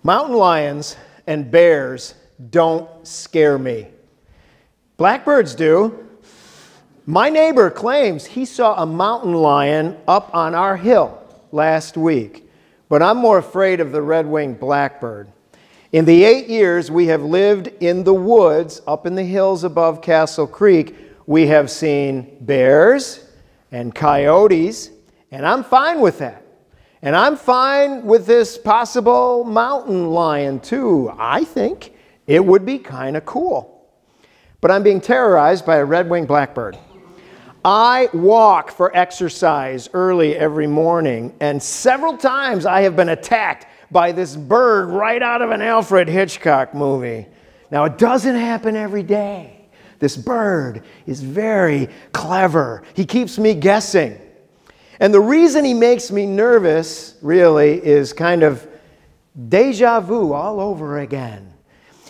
Mountain lions and bears don't scare me. Blackbirds do. My neighbor claims he saw a mountain lion up on our hill last week, but I'm more afraid of the red-winged blackbird. In the 8 years we have lived in the woods up in the hills above Castle Creek, we have seen bears and coyotes, and I'm fine with that. And I'm fine with this possible mountain lion too. I think it would be kind of cool. But I'm being terrorized by a red-winged blackbird. I walk for exercise early every morning, and several times I have been attacked by this bird right out of an Alfred Hitchcock movie. Now, it doesn't happen every day. This bird is very clever. He keeps me guessing. And the reason he makes me nervous, really, is kind of deja vu all over again.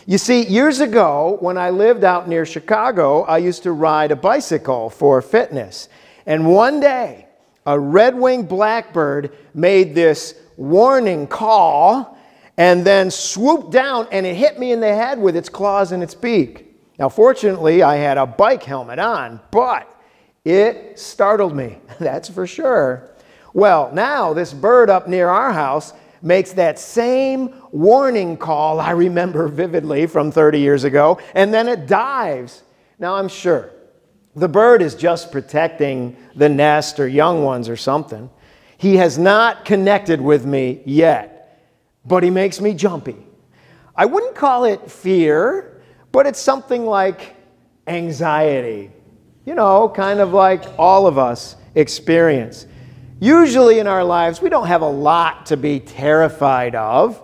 You see, years ago, when I lived out near Chicago, I used to ride a bicycle for fitness. And one day, a red-winged blackbird made this warning call and then swooped down, and it hit me in the head with its claws and its beak. Now, fortunately, I had a bike helmet on, but it startled me, that's for sure. Well, now this bird up near our house makes that same warning call I remember vividly from 30 years ago, and then it dives. Now, I'm sure the bird is just protecting the nest or young ones or something. He has not connected with me yet, but he makes me jumpy. I wouldn't call it fear, but it's something like anxiety. You know, kind of like all of us experience. Usually in our lives, we don't have a lot to be terrified of,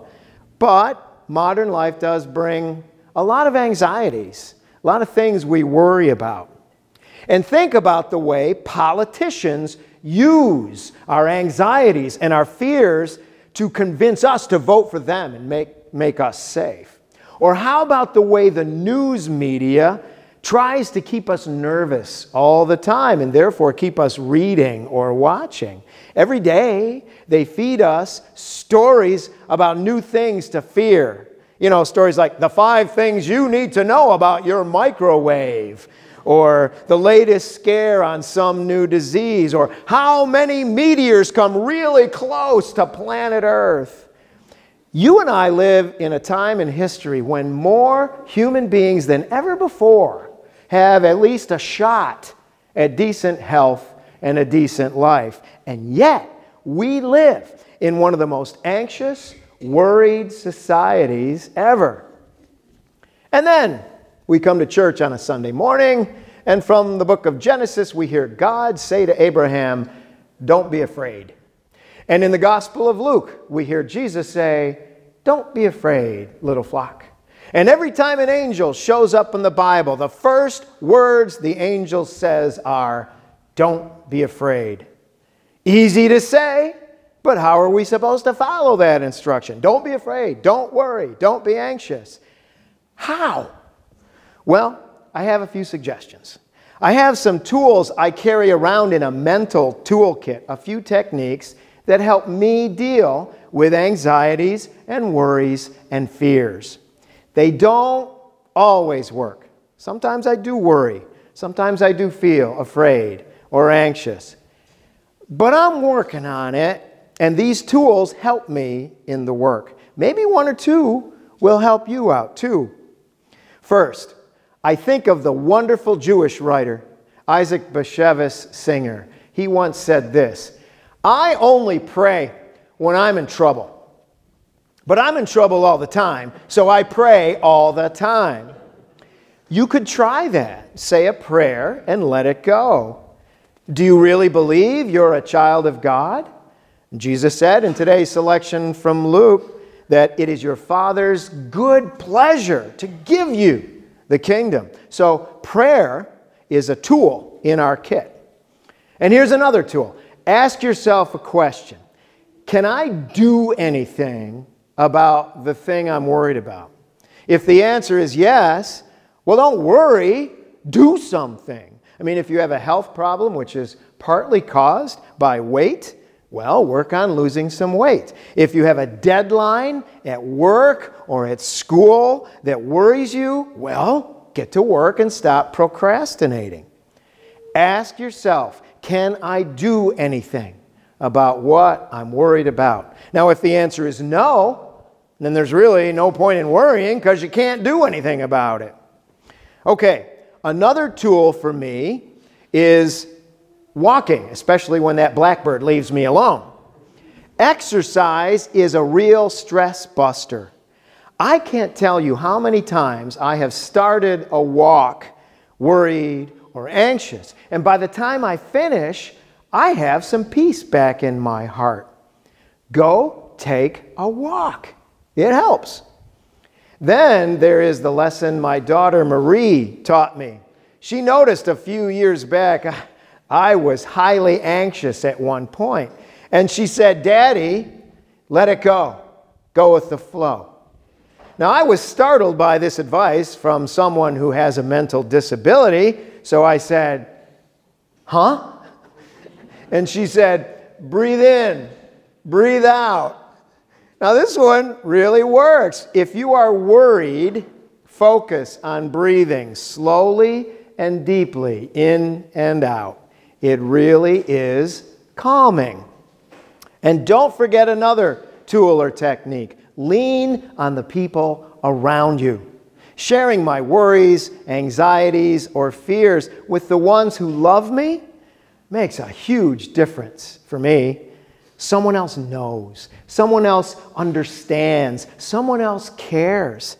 but modern life does bring a lot of anxieties, a lot of things we worry about. And think about the way politicians use our anxieties and our fears to convince us to vote for them and make us safe. Or how about the way the news media tries to keep us nervous all the time and therefore keep us reading or watching. Every day, they feed us stories about new things to fear. You know, stories like the 5 things you need to know about your microwave, or the latest scare on some new disease, or how many meteors come really close to planet Earth. You and I live in a time in history when more human beings than ever before have at least a shot at decent health and a decent life. And yet, we live in one of the most anxious, worried societies ever. And then we come to church on a Sunday morning, and from the book of Genesis, we hear God say to Abraham, "Don't be afraid." And in the Gospel of Luke, we hear Jesus say, "Don't be afraid, little flock." And every time an angel shows up in the Bible, the first words the angel says are, "Don't be afraid." Easy to say, but how are we supposed to follow that instruction? Don't be afraid, don't worry, don't be anxious. How? Well, I have a few suggestions. I have some tools I carry around in a mental toolkit, a few techniques that help me deal with anxieties and worries and fears. They don't always work. Sometimes I do worry. Sometimes I do feel afraid or anxious. But I'm working on it, and these tools help me in the work. Maybe 1 or 2 will help you out too. First, I think of the wonderful Jewish writer, Isaac Bashevis Singer. He once said this, "I only pray when I'm in trouble. But I'm in trouble all the time, so I pray all the time." You could try that. Say a prayer and let it go. Do you really believe you're a child of God? Jesus said in today's selection from Luke that it is your Father's good pleasure to give you the kingdom. So prayer is a tool in our kit. And here's another tool. Ask yourself a question. Can I do anything about the thing I'm worried about? If the answer is yes, well, don't worry, do something. I mean, if you have a health problem which is partly caused by weight, Well, work on losing some weight. If you have a deadline at work or at school that worries you, well, get to work and stop procrastinating. Ask yourself, can I do anything about what I'm worried about? Now, if the answer is no, then there's really no point in worrying because you can't do anything about it. Okay, another tool for me is walking, especially when that blackbird leaves me alone. Exercise is a real stress buster. I can't tell you how many times I have started a walk worried or anxious, and by the time I finish, I have some peace back in my heart. Go take a walk. It helps. Then there is the lesson my daughter Marie taught me. She noticed a few years back I was highly anxious at one point. And she said, "Daddy, let it go. Go with the flow." Now, I was startled by this advice from someone who has a mental disability. So I said, "Huh?" And she said, "Breathe in, breathe out." Now, this one really works. If you are worried, focus on breathing slowly and deeply in and out. It really is calming. And don't forget another tool or technique. Lean on the people around you. Sharing my worries, anxieties, or fears with the ones who love me makes a huge difference for me. Someone else knows. Someone else understands. Someone else cares.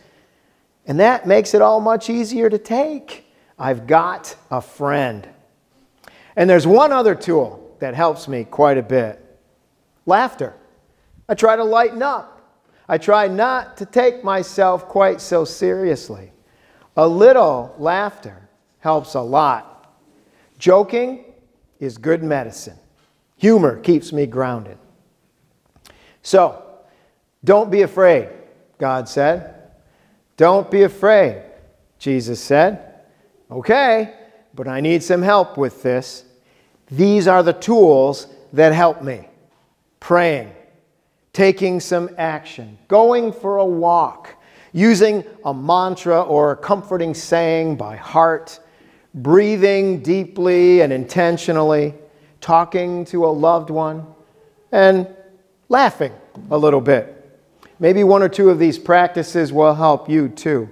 And that makes it all much easier to take. I've got a friend. And there's one other tool that helps me quite a bit. Laughter. I try to lighten up. I try not to take myself quite so seriously. A little laughter helps a lot. Joking is good medicine. Humor keeps me grounded. So, don't be afraid, God said. Don't be afraid, Jesus said. Okay, but I need some help with this. These are the tools that help me. Praying, taking some action, going for a walk, using a mantra or a comforting saying by heart, breathing deeply and intentionally, talking to a loved one, and laughing a little bit. Maybe one or two of these practices will help you too.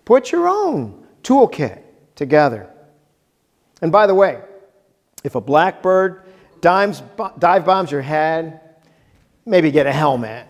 Put your own toolkit together. And by the way, if a blackbird dive bombs your head, maybe get a helmet